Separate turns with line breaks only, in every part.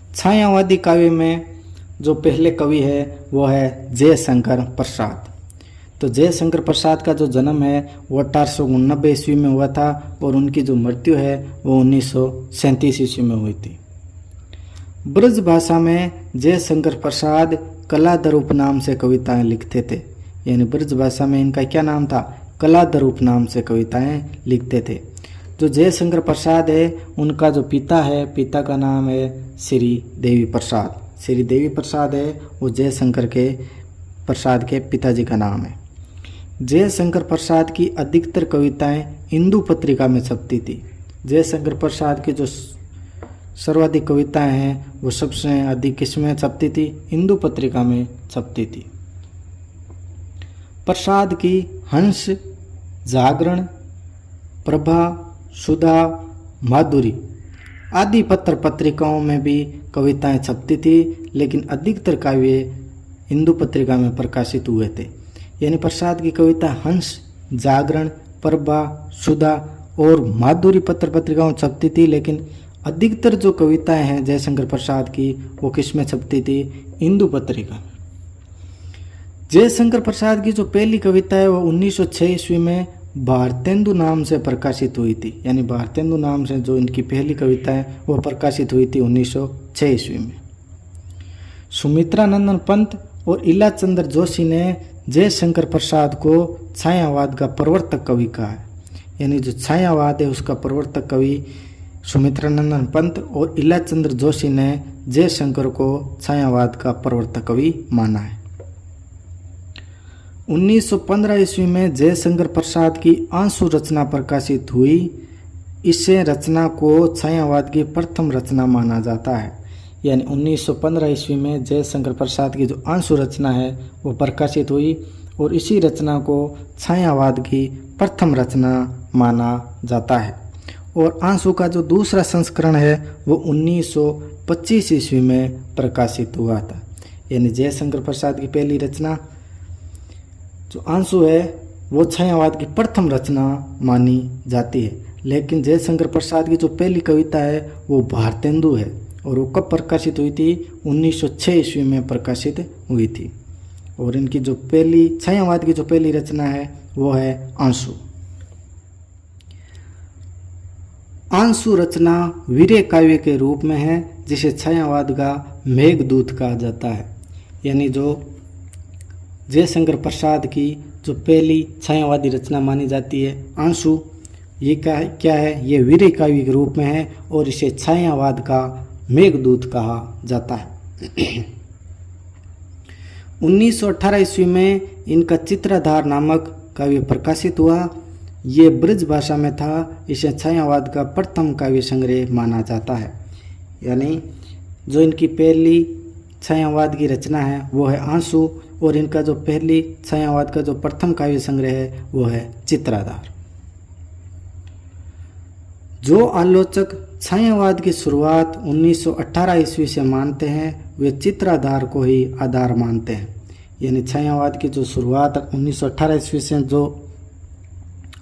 छायावादी काव्य में जो पहले कवि है वो है जयशंकर प्रसाद। तो जयशंकर प्रसाद का जो जन्म है वो 1889 ईस्वी में हुआ था और उनकी जो मृत्यु है वो 1937 ईस्वी में हुई थी। ब्रज भाषा में जयशंकर प्रसाद कलाधर उपनाम से कविताएं लिखते थे। यानी ब्रज भाषा में इनका क्या नाम था? कलाधर उपनाम से कविताएं लिखते थे। जो जयशंकर प्रसाद है उनका जो पिता है, पिता का नाम है श्री देवी प्रसाद। श्री देवी प्रसाद है वो जयशंकर के प्रसाद के पिताजी का नाम है। जयशंकर प्रसाद की अधिकतर कविताएं हिंदू पत्रिका में छपती थी। जयशंकर प्रसाद की जो सर्वाधिक कविताएं हैं वो सबसे अधिक किसमें छपती थी? हिंदू पत्रिका में छपती थी। प्रसाद की हंस, जागरण, प्रभा, सुधा, माधुरी आदि पत्र पत्रिकाओं में भी कविताएं छपती थी, लेकिन अधिकतर काव्य हिंदू पत्रिका में प्रकाशित हुए थे। यानी प्रसाद की कविता हंस, जागरण, प्रभा, सुधा और माधुरी पत्र पत्रिकाओं में छपती थी, लेकिन अधिकतर जो कविताएं हैं जयशंकर प्रसाद की वो किस में छपती थी? हिंदू पत्रिका। जयशंकर प्रसाद की जो पहली कविता है वो 1906 ईस्वी में भारतेंदु नाम से प्रकाशित हुई थी। यानी भारतेंदु नाम से जो इनकी पहली कविता है वो प्रकाशित हुई थी 1906 ईस्वी में। सुमित्रा नंदन पंत और इला चंद्र जोशी ने जयशंकर प्रसाद को छायावाद का प्रवर्तक कवि कहा है। यानी जो छायावाद है उसका प्रवर्तक कवि सुमित्रा नंदन पंत और इला चंद्र जोशी ने जयशंकर को छायावाद का प्रवर्तक कवि माना है। 1915 ईस्वी में जयशंकर प्रसाद की आंसू रचना प्रकाशित हुई। इससे रचना को छायावाद की प्रथम रचना माना जाता है। यानी 1915 ईस्वी में जयशंकर प्रसाद की जो आंसू रचना है वो प्रकाशित हुई और इसी रचना को छायावाद की प्रथम रचना माना जाता है। और आंसू का जो दूसरा संस्करण है वो 1925 ईस्वी में प्रकाशित हुआ था। यानी जयशंकर प्रसाद की पहली रचना जो आंसू है वो छायावाद की प्रथम रचना मानी जाती है, लेकिन जयशंकर प्रसाद की जो पहली कविता है वो भारतेंदु है और वो कब प्रकाशित हुई थी? 1906 ईस्वी में प्रकाशित हुई थी। और इनकी जो पहली छायावाद की जो पहली रचना है वो है आंसू। आंसू रचना वीर्य काव्य के रूप में है जिसे छायावाद का मेघदूत कहा जाता है। यानी जो जयशंकर प्रसाद की जो पहली छायावादी रचना मानी जाती है आंसू, ये क्या है? ये वीर्य काव्य के रूप में है और इसे छायावाद का मेघदूत कहा जाता है। 1918 ईस्वी में इनका चित्राधार नामक काव्य प्रकाशित हुआ। ये ब्रज भाषा में था। इसे छायावाद का प्रथम काव्य संग्रह माना जाता है। यानी जो इनकी पहली छायावाद की रचना है वो है आंसू और इनका जो पहली छायावाद का जो प्रथम काव्य संग्रह है वो है चित्राधार। जो आलोचक छायावाद की शुरुआत 1918 ईस्वी से मानते हैं वे चित्राधार को ही आधार मानते हैं। यानी छायावाद की जो शुरुआत 1918 ईस्वी से जो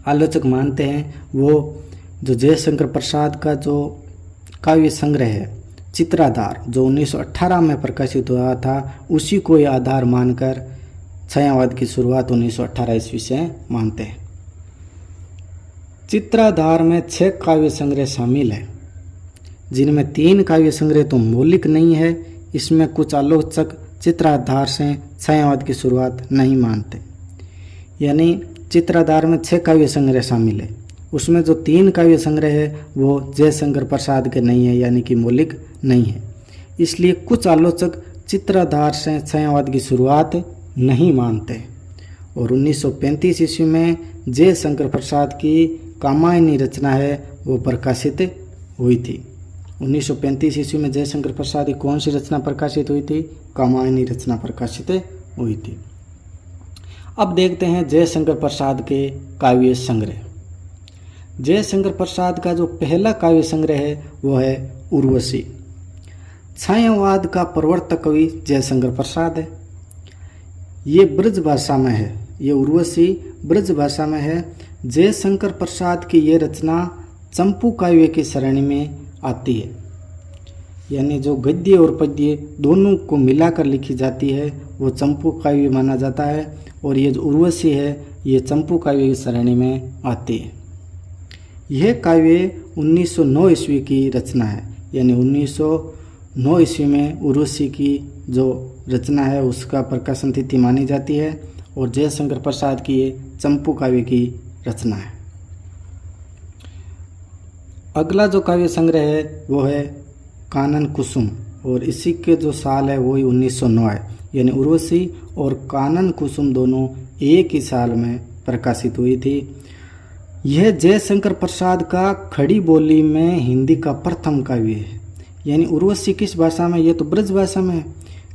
आलोचक मानते हैं वो जो जयशंकर प्रसाद का जो काव्य संग्रह है चित्राधार जो 1918 में प्रकाशित हुआ था उसी को ही आधार मानकर छायावाद की शुरुआत 1918 ईस्वी से मानते हैं। चित्राधार में 6 काव्य संग्रह शामिल है, जिनमें 3 काव्य संग्रह तो मौलिक नहीं है। इसमें कुछ आलोचक चित्राधार से छायावाद की शुरुआत नहीं मानते। यानी चित्राधार में 6 काव्य संग्रह शामिल है, उसमें जो 3 काव्य संग्रह है वो जयशंकर प्रसाद के नहीं है, यानी कि मौलिक नहीं है। इसलिए कुछ आलोचक चित्राधार से छायावाद की शुरुआत नहीं मानते। और 1935 ईस्वी में जयशंकर प्रसाद की कामायनी रचना है वो प्रकाशित हुई थी। 1935 ईस्वी में जयशंकर प्रसाद की कौन सी रचना प्रकाशित हुई थी? कामायनी रचना प्रकाशित हुई थी। अब देखते हैं जयशंकर प्रसाद के काव्य संग्रह। जयशंकर प्रसाद का जो पहला काव्य संग्रह है वो है उर्वशी। छायावाद का प्रवर्तक कवि जयशंकर प्रसाद है। ये ब्रज भाषा में है। ये उर्वशी ब्रज भाषा में है। जयशंकर प्रसाद की ये रचना चंपू काव्य की श्रेणी में आती है। यानी जो गद्य और पद्य दोनों को मिलाकर लिखी जाती है वो चंपू काव्य माना जाता है। और ये जो उर्वशी है ये चंपू काव्य की श्रेणी में आती है। यह काव्य 1909 ईस्वी की रचना है, यानी 1909 ईस्वी में उर्वशी की जो रचना है उसका प्रकाशन तिथि मानी जाती है। और जयशंकर प्रसाद की ये चंपू काव्य की रचना है। अगला जो काव्य संग्रह है वो है कानन कुसुम, और इसी के जो साल है वही 1909 है, यानी उर्वशी और कानन कुसुम दोनों एक ही साल में प्रकाशित हुई थी। यह जयशंकर प्रसाद का खड़ी बोली में हिंदी का प्रथम काव्य है। यानी उर्वशी किस भाषा में, ये तो ब्रज भाषा में है,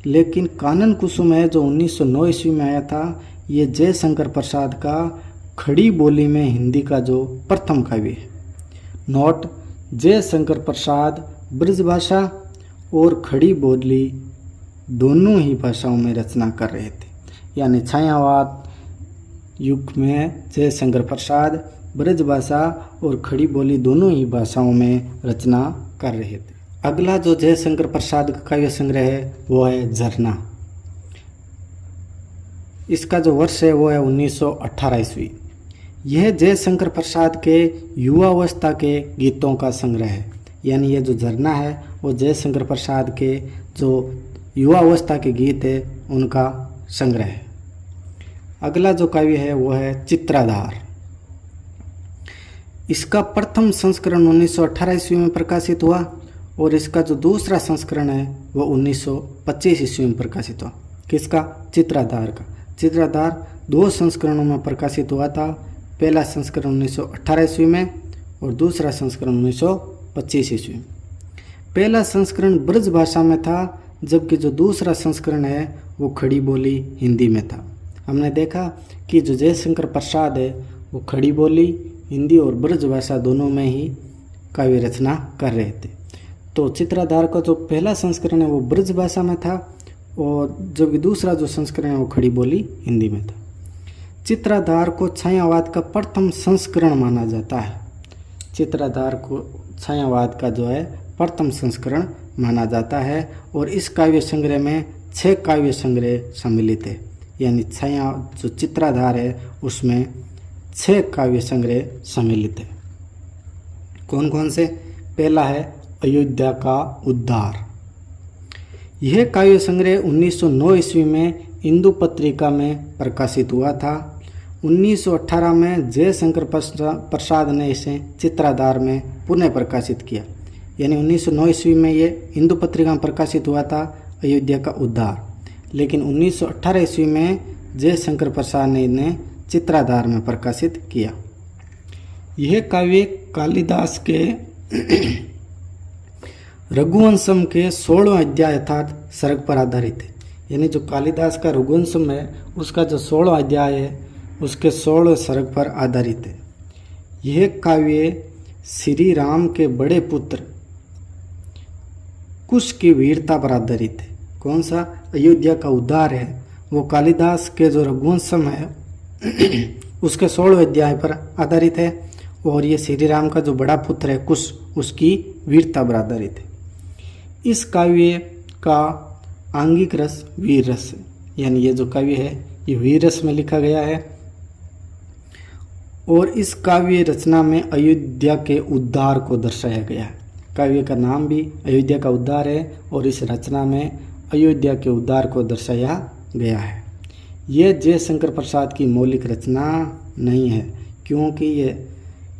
लेकिन कानन कुसुम है जो 1909 ईस्वी में आया था, ये जयशंकर प्रसाद का खड़ी बोली में हिंदी का जो प्रथम काव्य है। नोट: जयशंकर प्रसाद ब्रज भाषा और खड़ी बोली दोनों ही भाषाओं में रचना कर रहे थे। यानी छायावाद युग में जयशंकर प्रसाद ब्रज भाषा और खड़ी बोली दोनों ही भाषाओं में रचना कर रहे थे। अगला जो जयशंकर प्रसाद का काव्य संग्रह है वो है झरना। इसका जो वर्ष है वो है 1918 ईस्वी। यह जयशंकर प्रसाद के युवावस्था के गीतों का संग्रह है। यानी ये जो झरना है वो जयशंकर प्रसाद के जो युवावस्था के गीत है उनका संग्रह है। अगला जो काव्य है वो है चित्राधार। इसका प्रथम संस्करण 1918 ईस्वी में प्रकाशित हुआ और इसका जो दूसरा संस्करण है वो 1925 ईस्वी में प्रकाशित हुआ। किसका? चित्राधार का। चित्राधार 2 संस्करणों में प्रकाशित हुआ था। पहला संस्करण 1918 ईस्वी में और दूसरा संस्करण 1925 ईस्वी में। पहला संस्करण ब्रज भाषा में था, जबकि जो दूसरा संस्करण है वो खड़ी बोली हिंदी में था। हमने देखा कि जो जयशंकर प्रसाद है वो खड़ी बोली, हिंदी और ब्रज भाषा दोनों में ही काव्य रचना कर रहे थे। तो चित्राधार का जो पहला संस्करण है वो ब्रज भाषा में था और जबकि दूसरा जो संस्करण है वो खड़ी बोली हिंदी में था। चित्राधार को छायावाद का प्रथम संस्करण माना जाता है। चित्राधार को छायावाद का जो है प्रथम संस्करण माना जाता है और इस काव्य संग्रह में 6 काव्य संग्रह सम्मिलित है। यानी छाया जो चित्राधार है उसमें 6 काव्य संग्रह सम्मिलित है। कौन कौन से? पहला है अयोध्या का उद्धार। यह काव्य संग्रह 1909 ईस्वी में इंदु पत्रिका में प्रकाशित हुआ था। 1918 में जयशंकर प्रसाद ने इसे चित्राधार में पुनः प्रकाशित किया। यानी 1909 ईस्वी में ये इंदु पत्रिका में प्रकाशित हुआ था अयोध्या का उद्धार, लेकिन 1918 ईस्वी में जयशंकर प्रसाद ने इन्हें चित्राधार में प्रकाशित किया। यह काव्य कालिदास के रघुवंशम के 16 अध्याय अर्थात सर्ग पर आधारित है। यानी जो कालिदास का रघुवंशम है उसका जो 16 अध्याय है उसके 16 सर्ग पर आधारित है। यह काव्य श्री राम के बड़े पुत्र कुश की वीरता पर आधारित है। कौन सा? अयोध्या का उद्धार है वो कालिदास के जो रघुवंशम है उसके 16 अध्याय पर आधारित है और ये श्री राम का जो बड़ा पुत्र है कुश, उसकी वीरता पर आधारित है। इस काव्य का आंगिक रस वीर रस है। यानी ये जो काव्य है ये वीर रस में लिखा गया है और इस काव्य रचना में अयोध्या के उद्धार को दर्शाया गया है। काव्य का नाम भी अयोध्या का उद्धार है और इस रचना में अयोध्या के उद्धार को दर्शाया गया है। यह जयशंकर प्रसाद की मौलिक रचना नहीं है क्योंकि ये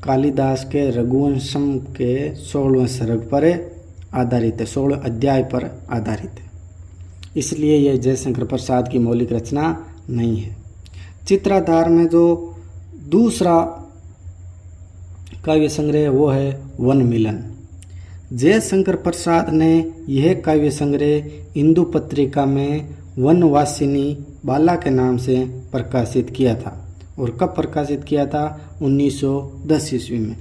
कालिदास के रघुवंशम के 16वें सर्ग पर आधारित है, 16 अध्याय पर आधारित है, इसलिए यह जयशंकर प्रसाद की मौलिक रचना नहीं है। चित्राधार में जो दूसरा काव्य संग्रह वो है वन मिलन। जयशंकर प्रसाद ने यह काव्य संग्रह इंदु पत्रिका में वनवासिनी बाला के नाम से प्रकाशित किया था। और कब प्रकाशित किया था? 1910 ईस्वी में।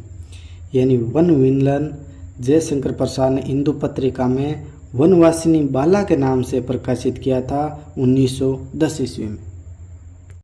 यानी वन मिलन जयशंकर प्रसाद ने इंदु पत्रिका में वनवासिनी बाला के नाम से प्रकाशित किया था 1910 ईस्वी में।